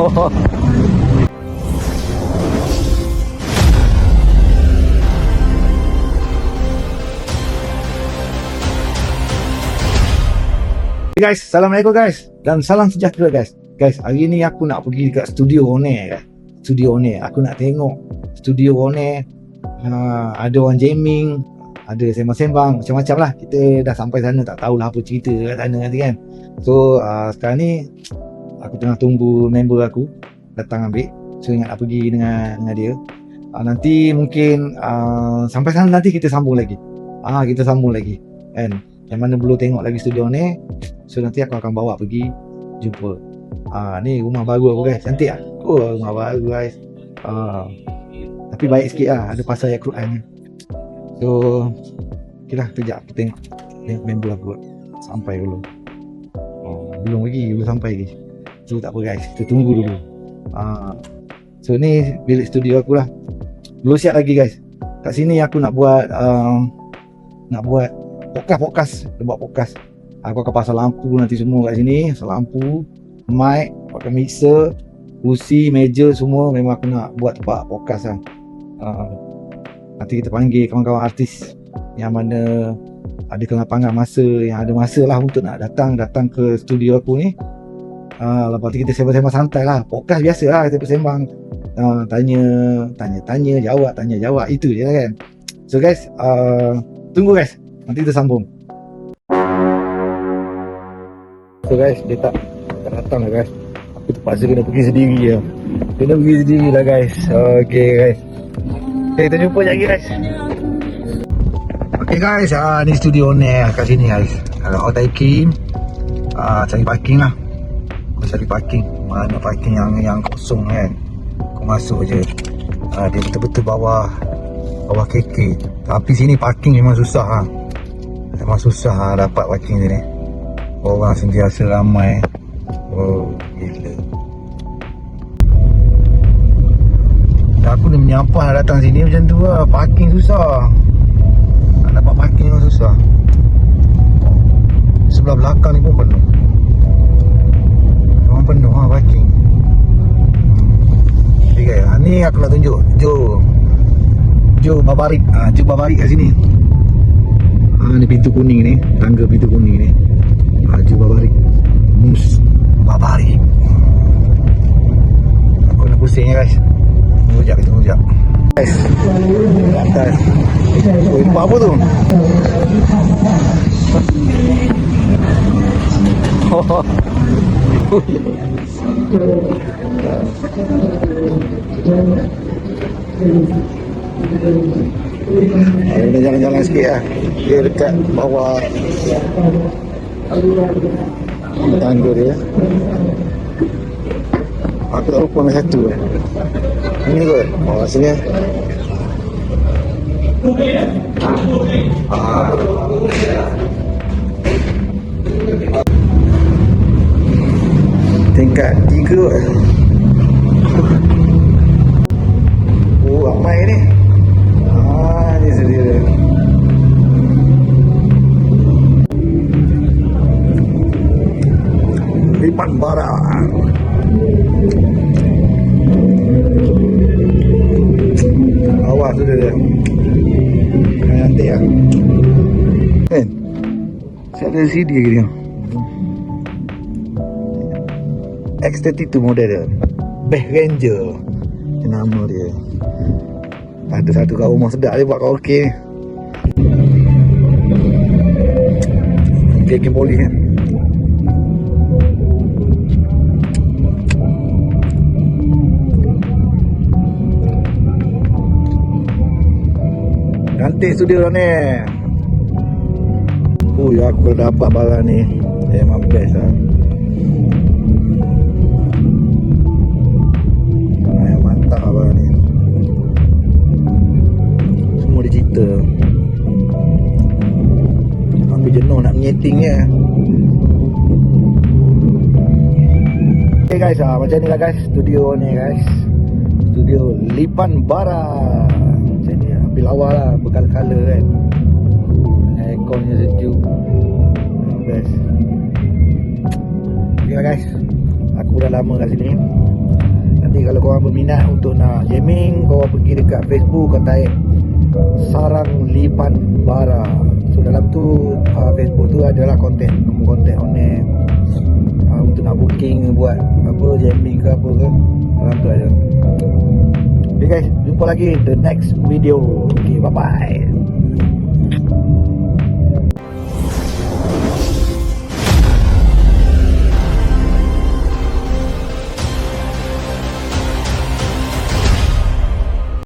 Guys, Assalamualaikum guys. Dan salam sejahtera guys. Guys, hari ni aku nak pergi dekat studio One guys. Studio One. Aku nak tengok studio One. Ada orang jamming, ada sembang-sembang, macam-macam lah. Kita dah sampai sana, tak tahulah apa cerita kat sana nanti kan. So, sekarang ni aku tengah tunggu member aku datang ambil. So, ingat nak pergi dengan dia. Nanti mungkin sampai sana nanti kita sambung lagi. Kita sambung lagi kan. Yang mana belum tengok lagi studio ni. So nanti aku akan bawa pergi jumpa. Ni rumah baru aku guys. Cantik lah. Rumah baru guys. Tapi baik sikit lah. Ada pasal ayat Quran ni. So okay lah, kejap aku tengok member aku sampai dulu. Belum sampai lagi. So tak apa guys, kita tunggu dulu. So ni bilik studio aku lah. Belum siap lagi guys. Kat sini aku nak buat podcast. Buat podcast. Aku akan pasang lampu nanti semua kat sini. Pasang lampu, mic, pakai mixer, kursi, meja semua. Memang aku nak buat tempat podcast lah. Nanti kita panggil kawan-kawan artis yang mana ada kelapangan masa, yang ada masa lah untuk nak datang ke studio aku ni. Lepas tu kita sembang-sembang santai lah. Podcast biasa lah, kita bersembang. Tanya jawab. Itu je lah kan. So guys, tunggu guys. Nanti kita sambung. So guys, dia tak datang lah guys. Aku terpaksa kena pergi sendiri lah. Guys. Okay guys. Okay, kita jumpa lagi guys. Okay guys, ni studio ni kat sini guys. Kalau awak taikin, cari parking lah. Aku cari parking. Mana parking yang kosong kan. Aku masuk je. Dia betul-betul bawah KK. Tapi sini parking memang susah lah. Memang susah dapat parking sini. Orang sentiasa ramai. Gila. Aku ni menyampah nak datang sini macam tu lah. Parking susah. Nak dapat parking memang susah. Sebelah belakang ni pun penuh. Memang penuh lah parking. Okay, ni aku nak tunjuk Joe Barbarik. Joe Barbarik kat sini. Ni pintu kuning ni. Tangga pintu kuning ni. Joe Barbarik. Mus Barbarik. Aku nak pusing ya guys. Tunggu sekejap. Guys, atas. Nampak apa tu? Kita jalan-jalan sikit lah. Dia dekat bawah tangga dia. Aku tak lupa ambil satu. Ini kot. Sini. Tingkat 3 kot. Ramai ni. Ni sendiri. Lipan bara. Awas tu dia. Nanti ya. Kan? Saya ada CD lagi dia. X32 model dia. Best Ranger. Nama dia. Ada satu kat rumah sedap dia buat karaoke ni. Geng polis kan. Cantik studio ni. Aku dapat barang ni. Memang best lah. Mantap lah barang ni. Semua digital. Tapi jenuh nak menyetingnya. Okay guys, macam ni lah guys. Studio ni guys. Studio Lipan Bara. Macam ni lah. Lawa lah, berkala-kala kan. Airconnya sejuk. Best. Okay lah guys, aku dah lama kat sini. Jadi kalau korang berminat untuk nak jamming, korang pergi dekat Facebook, kau type Sarang Lipan Bara. So dalam tu Facebook tu adalah nombor konten on air, untuk nak booking buat apa, jamming ke apa ke, dalam tu ada. Okay guys, jumpa lagi the next video. Okay, bye bye.